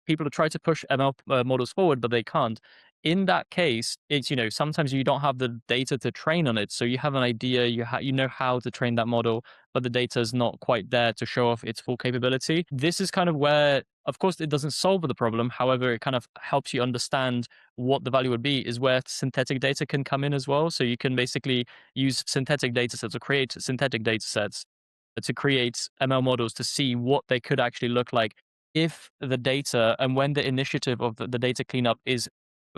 [SPEAKER 4] people try to push ML models forward, but they can't. In that case, it's sometimes you don't have the data to train on it, so you have an idea, you know how to train that model, but the data is not quite there to show off its full capability. This is kind of where, of course, it doesn't solve the problem. However, it kind of helps you understand what the value would be, is where synthetic data can come in as well. So you can basically use synthetic data sets, or create synthetic data sets to create ML models to see what they could actually look like if the data, and when the initiative of the data cleanup is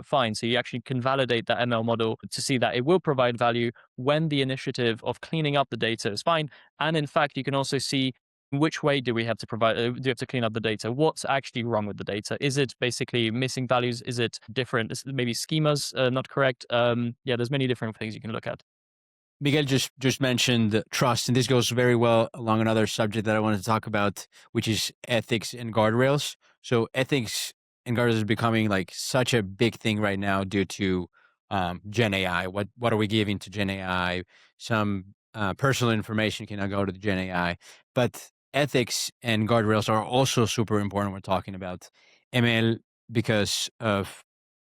[SPEAKER 4] fine. So you actually can validate that ML model to see that it will provide value when the initiative of cleaning up the data is fine. And in fact, you can also see which way do we have to clean up the data? What's actually wrong with the data? Is it basically missing values? Is it different? Maybe schemas not correct? There's many different things you can look at.
[SPEAKER 2] Miguel just mentioned trust, and this goes very well along another subject that I wanted to talk about, which is ethics and guardrails. So ethics and guardrails is becoming like such a big thing right now due to Gen AI. What are we giving to Gen AI? Some personal information cannot go to the Gen AI, but ethics and guardrails are also super important. We're talking about ML because of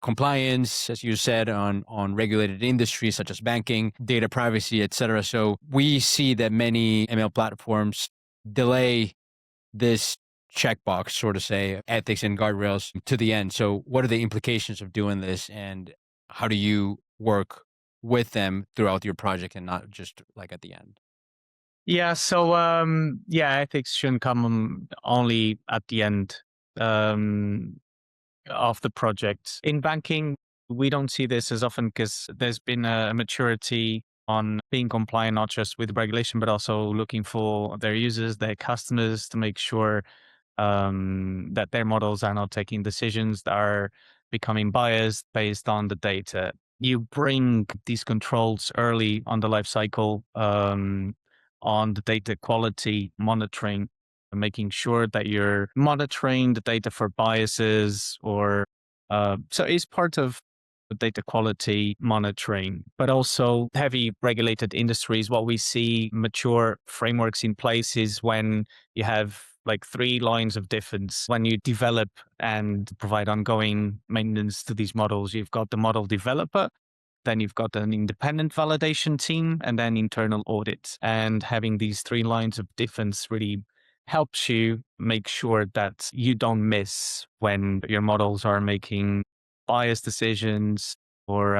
[SPEAKER 2] compliance, as you said, on regulated industries such as banking, data privacy, etc. So we see that many ML platforms delay this checkbox, sort of say, ethics and guardrails to the end. So what are the implications of doing this, and how do you work with them throughout your project and not just like at the end?
[SPEAKER 3] Yeah, so ethics shouldn't come only at the end of the project. In banking, we don't see this as often because there's been a maturity on being compliant, not just with regulation, but also looking for their users, their customers, to make sure that their models are not taking decisions that are becoming biased based on the data. You bring these controls early on the life cycle on the data quality monitoring, making sure that you're monitoring the data for biases or so it's part of the data quality monitoring, but also heavy regulated industries. What we see mature frameworks in place is when you have like 3 lines of defense. When you develop and provide ongoing maintenance to these models, you've got the model developer, then you've got an independent validation team, and then internal audits. And having these 3 lines of defense really helps you make sure that you don't miss when your models are making biased decisions or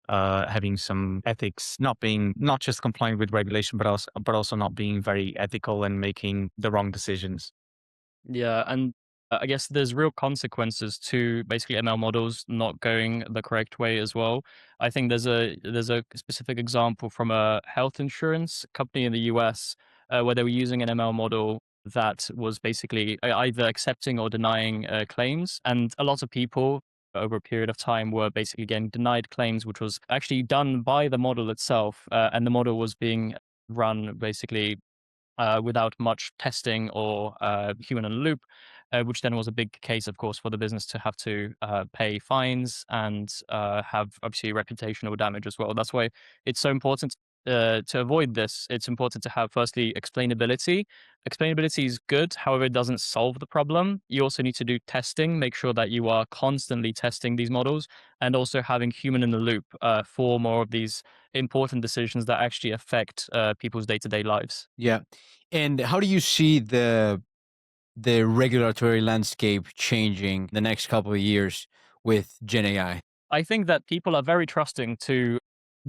[SPEAKER 3] having some ethics, not just complying with regulation, but also not being very ethical and making the wrong decisions.
[SPEAKER 4] Yeah, and I guess there's real consequences to basically ML models not going the correct way as well. I think there's a specific example from a health insurance company in the US where they were using an ML model that was basically either accepting or denying claims, and a lot of people over a period of time were basically getting denied claims, which was actually done by the model itself, and the model was being run basically without much testing or human in the loop, which then was a big case, of course, for the business to have to pay fines and have obviously reputational damage as well. That's why it's so important to avoid this. It's important to have, firstly, explainability. Explainability is good, however, it doesn't solve the problem. You also need to do testing, make sure that you are constantly testing these models, and also having human in the loop for more of these important decisions that actually affect people's day-to-day lives.
[SPEAKER 2] Yeah. And how do you see the regulatory landscape changing the next couple of years with Gen AI?
[SPEAKER 4] I think that people are very trusting to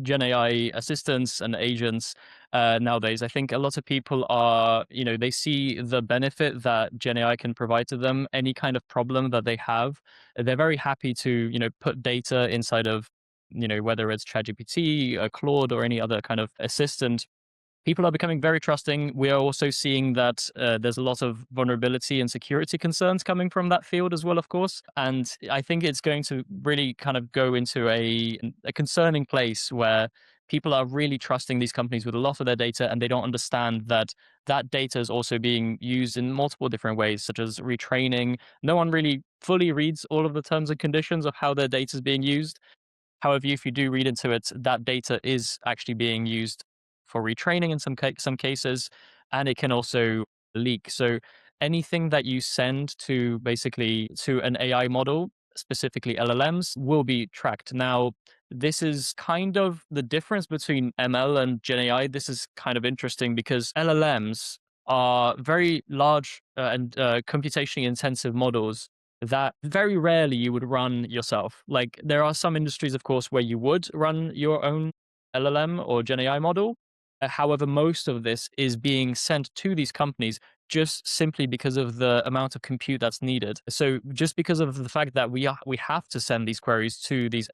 [SPEAKER 4] Gen AI assistants and agents nowadays. I think a lot of people are, they see the benefit that Gen AI can provide to them. Any kind of problem that they have, they're very happy to, put data inside of, whether it's ChatGPT, Claude, or any other kind of assistant. People are becoming very trusting. We are also seeing that there's a lot of vulnerability and security concerns coming from that field as well, of course. And I think it's going to really kind of go into a concerning place where people are really trusting these companies with a lot of their data, and they don't understand that that data is also being used in multiple different ways, such as retraining. No one really fully reads all of the terms and conditions of how their data is being used. However, if you do read into it, that data is actually being used for retraining in some cases, and it can also leak. So anything that you send to basically to an AI model, specifically LLMs, will be tracked. Now, this is kind of the difference between ML and Gen AI. This is kind of interesting because LLMs are very large and computationally intensive models that very rarely you would run yourself. Like, there are some industries, of course, where you would run your own LLM or Gen AI model. However, most of this is being sent to these companies just simply because of the amount of compute that's needed. So just because of the fact that we have to send these queries to these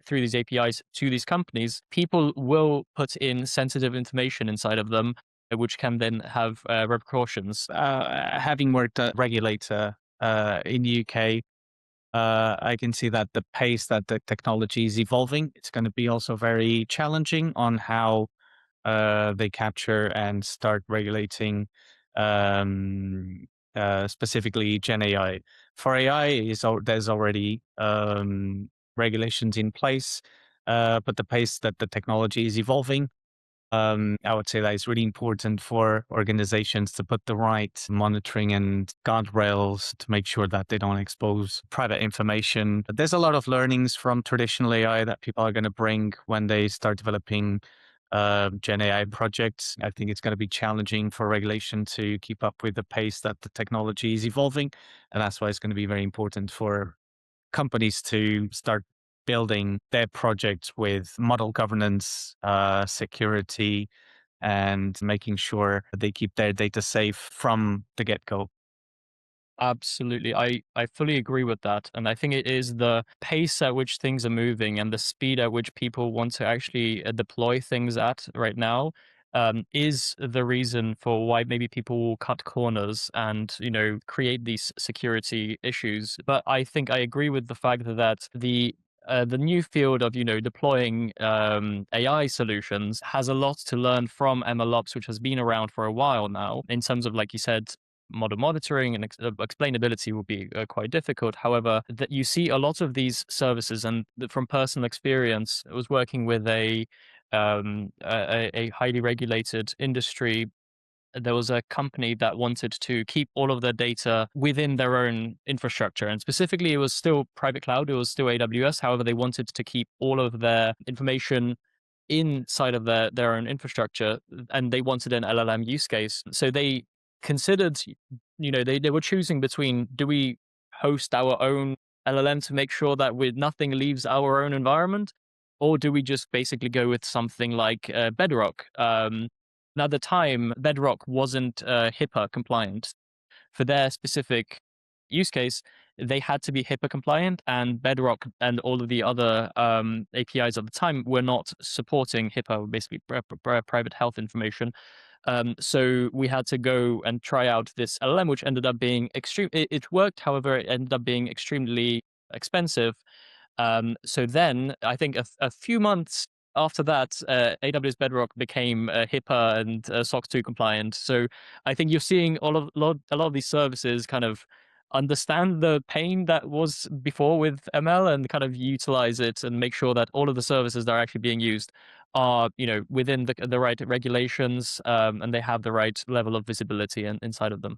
[SPEAKER 4] through these APIs to these companies, people will put in sensitive information inside of them, which can then have repercussions.
[SPEAKER 5] Having worked at regulator in the UK, I can see that the pace that the technology is evolving, it's going to be also very challenging on how they capture and start regulating specifically Gen AI. For AI, there's already regulations in place, but the pace that the technology is evolving, I would say that it's really important for organizations to put the right monitoring and guardrails to make sure that they don't expose private information. But there's a lot of learnings from traditional AI that people are going to bring when they start developing Gen AI projects. I think it's going to be challenging for regulation to keep up with the pace that the technology is evolving. And that's why it's going to be very important for companies to start building their projects with model governance, security, and making sure they keep their data safe from the get-go.
[SPEAKER 4] Absolutely. I fully agree with that. And I think it is the pace at which things are moving and the speed at which people want to actually deploy things at right now is the reason for why maybe people will cut corners and, create these security issues. But I think I agree with the fact that the new field of deploying AI solutions has a lot to learn from MLOps, which has been around for a while now. In terms of, like you said, model monitoring and explainability will be quite difficult. However, that you see a lot of these services, and from personal experience, I was working with a highly regulated industry. There was a company that wanted to keep all of their data within their own infrastructure. And specifically, it was still private cloud, it was still AWS. However, they wanted to keep all of their information inside of their own infrastructure, and they wanted an LLM use case. So they considered, they were choosing between, do we host our own LLM to make sure that nothing leaves our own environment? Or do we just basically go with something like Bedrock? Now, at the time, Bedrock wasn't HIPAA compliant for their specific use case, they had to be HIPAA compliant, and Bedrock and all of the other APIs at the time were not supporting HIPAA, basically private health information. So we had to go and try out this LLM, which ended up being extreme. It worked, however, it ended up being extremely expensive. So then I think a few months after that, AWS Bedrock became HIPAA and SOC 2 compliant. So I think you're seeing a lot of these services kind of understand the pain that was before with ML and kind of utilize it and make sure that all of the services that are actually being used are, within the right regulations, and they have the right level of visibility inside of them.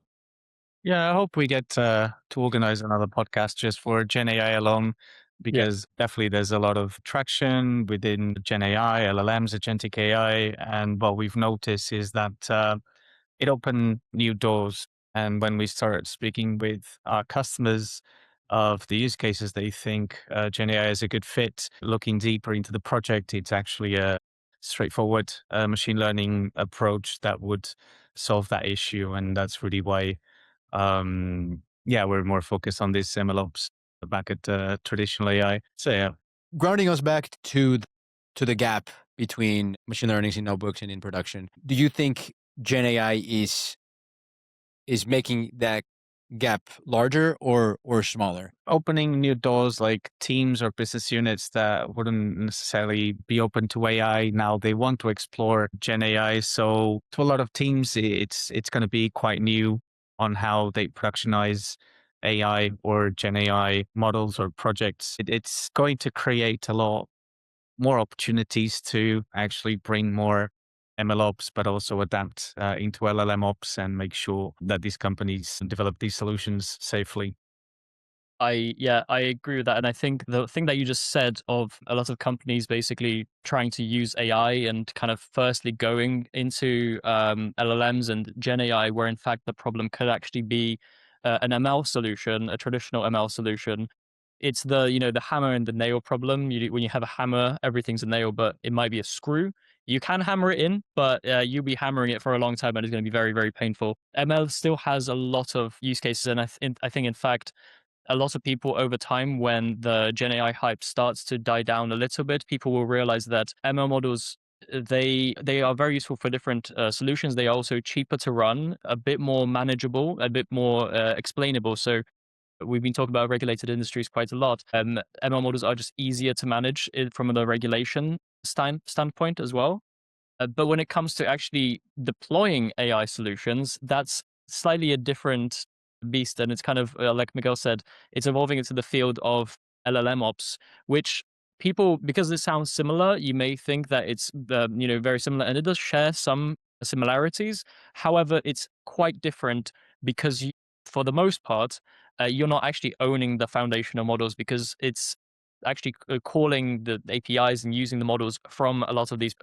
[SPEAKER 5] Yeah, I hope we get to organize another podcast just for Gen AI alone, because definitely there's a lot of traction within Gen AI, LLMs, agentic AI. And what we've noticed is that it opened new doors. And when we start speaking with our customers of the use cases, they think Gen AI is a good fit. Looking deeper into the project, it's actually a straightforward machine learning approach that would solve that issue. And that's really why we're more focused on this MLOps back at traditional AI. So yeah,
[SPEAKER 2] Grounding us back to the gap between machine learning in notebooks and in production. Do you think Gen AI is making that gap larger or smaller?
[SPEAKER 5] opening new doors like teams or business units that wouldn't necessarily be open to AI. Now they want to explore Gen AI. So to a lot of teams, it's going to be quite new on how they productionize AI or Gen AI models or projects. It's going to create a lot more opportunities to actually bring more MLOps, but also adapt into LLM ops and make sure that these companies develop these solutions safely.
[SPEAKER 4] I agree with that. And I think the thing that you just said of a lot of companies basically trying to use AI and kind of firstly going into LLMs and Gen AI, where in fact the problem could actually be an ML solution, a traditional ML solution. It's the hammer and the nail problem. When you have a hammer, everything's a nail, but it might be a screw. You can hammer it in, but you'll be hammering it for a long time, and it's going to be very, very painful. ML still has a lot of use cases, and I think in fact a lot of people over time, when the Gen AI hype starts to die down a little bit, people will realize that ML models, they are very useful for different solutions. They are also cheaper to run, a bit more manageable, a bit more explainable. So we've been talking about regulated industries quite a lot. ML models are just easier to manage from the regulation standpoint as well. But when it comes to actually deploying AI solutions, that's slightly a different beast. And it's kind of, like Miguel said, it's evolving into the field of LLM ops, which people, because it sounds similar, you may think that it's very similar, and it does share some similarities. However, it's quite different because for the most part, you're not actually owning the foundational models, because it's actually calling the APIs and using the models from a lot of these,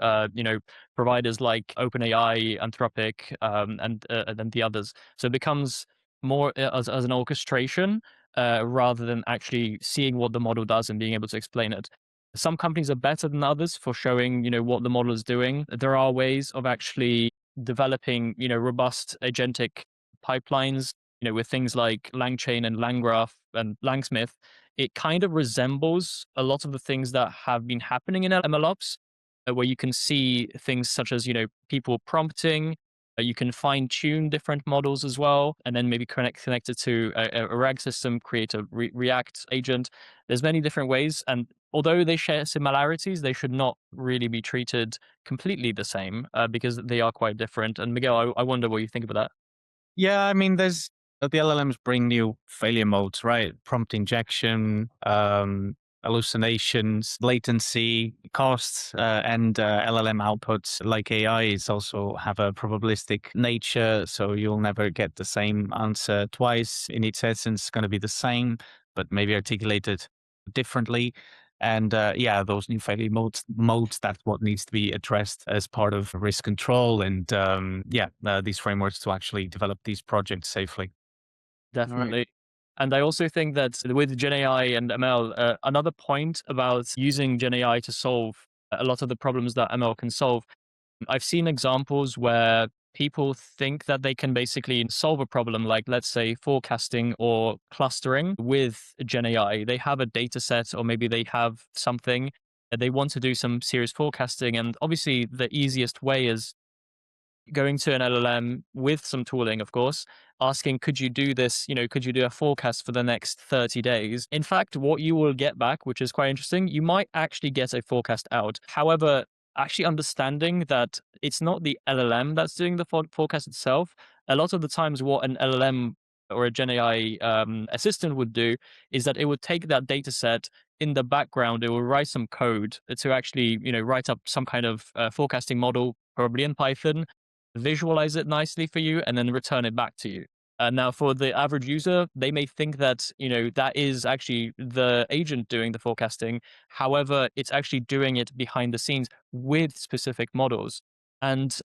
[SPEAKER 4] providers like OpenAI, Anthropic, and then the others. So it becomes more as an orchestration rather than actually seeing what the model does and being able to explain it. Some companies are better than others for showing, what the model is doing. There are ways of actually developing, robust agentic pipelines, with things like LangChain and LangGraph and Langsmith. It kind of resembles a lot of the things that have been happening in MLOps, where you can see things such as, people prompting. You can fine tune different models as well, and then maybe connect it to a RAG system, create a React agent. There's many different ways. And although they share similarities, they should not really be treated completely the same because they are quite different. And Miguel, I wonder what you think about that.
[SPEAKER 5] Yeah, I mean, there's the LLMs bring new failure modes, right? Prompt injection, hallucinations, latency, costs, and LLM outputs like AI is also have a probabilistic nature. So you'll never get the same answer twice. In its essence, it's going to be the same, but maybe articulated differently. And those new failure modes, that's what needs to be addressed as part of risk control. And these frameworks to actually develop these projects safely.
[SPEAKER 4] Definitely. And I also think that with Gen AI and ML, another point about using Gen AI to solve a lot of the problems that ML can solve, I've seen examples where people think that they can basically solve a problem like, let's say, forecasting or clustering with Gen AI. They have a data set, or maybe they have something that they want to do some serious forecasting. And obviously, the easiest way is going to an LLM with some tooling, of course, asking, could you do this? Could you do a forecast for the next 30 days? In fact, what you will get back, which is quite interesting, you might actually get a forecast out. However, actually understanding that it's not the LLM that's doing the forecast itself. A lot of the times what an LLM or a Gen AI assistant would do is that it would take that data set in the background, it will write some code to actually, write up some kind of forecasting model, probably in Python, visualize it nicely for you, and then return it back to you. Now, for the average user, they may think that, that is actually the agent doing the forecasting. However, it's actually doing it behind the scenes with specific models. And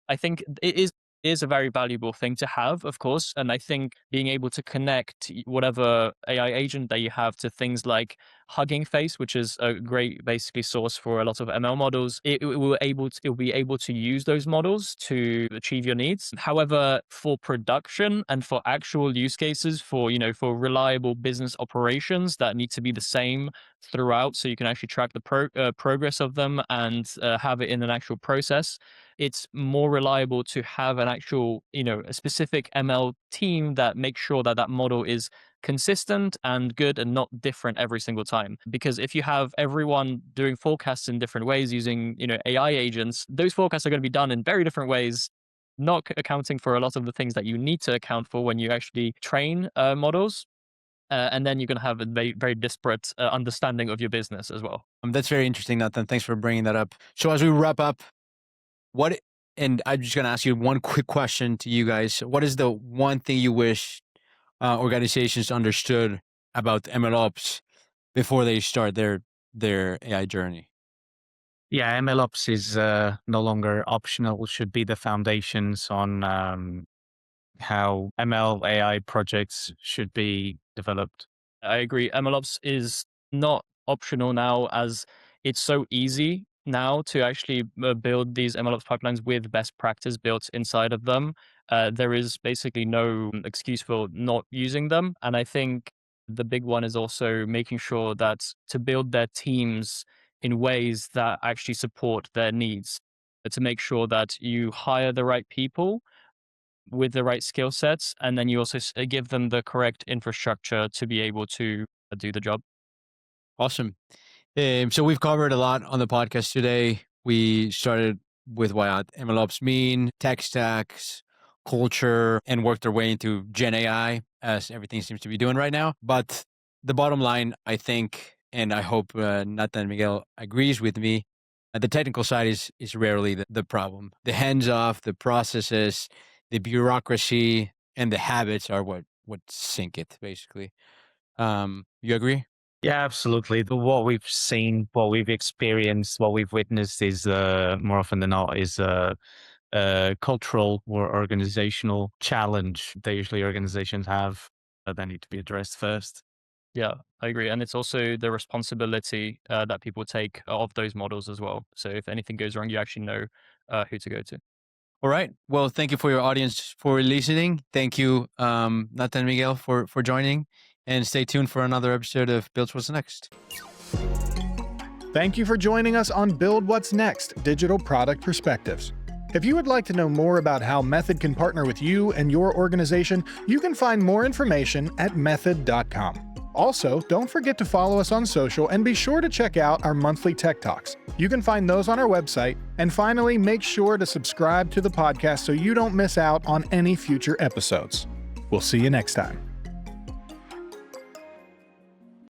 [SPEAKER 4] I think it is a very valuable thing to have, of course. And I think being able to connect whatever AI agent that you have to things like Hugging Face, which is a great basically source for a lot of ML models, it will be able to use those models to achieve your needs. However, for production and for actual use cases, for for reliable business operations that need to be the same throughout, so you can actually track the progress of them and have it in an actual process, it's more reliable to have an actual, a specific ML team that makes sure that that model is consistent and good and not different every single time. Because if you have everyone doing forecasts in different ways using, AI agents, those forecasts are going to be done in very different ways, not accounting for a lot of the things that you need to account for when you actually train models. And then you're going to have a very, very disparate understanding of your business as well.
[SPEAKER 2] That's very interesting, Nathan. Thanks for bringing that up. So as we wrap up, and I'm just going to ask you one quick question to you guys. What is the one thing you wish organizations understood about MLOps before they start their AI journey?
[SPEAKER 5] Yeah, MLOps is no longer optional, should be the foundations on how ML AI projects should be developed.
[SPEAKER 4] I agree. MLOps is not optional now, as it's so easy now to actually build these MLOps pipelines with best practice built inside of them. There is basically no excuse for not using them. And I think the big one is also making sure that to build their teams in ways that actually support their needs, to make sure that you hire the right people with the right skill sets, and then you also give them the correct infrastructure to be able to do the job.
[SPEAKER 2] Awesome. So we've covered a lot on the podcast today. We started with what MLOps mean, tech stacks, culture, and worked our way into Gen AI, as everything seems to be doing right now. But the bottom line, I think, and I hope Natan and Miguel agrees with me, the technical side is rarely the problem. The hands-off, the processes, the bureaucracy, and the habits are what sink it, basically. You agree?
[SPEAKER 5] Yeah, absolutely. What we've seen, what we've experienced, what we've witnessed is more often than not is a cultural or organizational challenge that usually organizations have that need to be addressed first.
[SPEAKER 4] Yeah, I agree. And it's also the responsibility that people take of those models as well. So if anything goes wrong, you actually know who to go to.
[SPEAKER 2] All right. Well, thank you for your audience for listening. Thank you, Natan and Miguel, for joining. And stay tuned for another episode of Build What's Next.
[SPEAKER 1] Thank you for joining us on Build What's Next, Digital Product Perspectives. If you would like to know more about how Method can partner with you and your organization, you can find more information at method.com. Also, don't forget to follow us on social and be sure to check out our monthly Tech Talks. You can find those on our website. And finally, make sure to subscribe to the podcast so you don't miss out on any future episodes. We'll see you next time.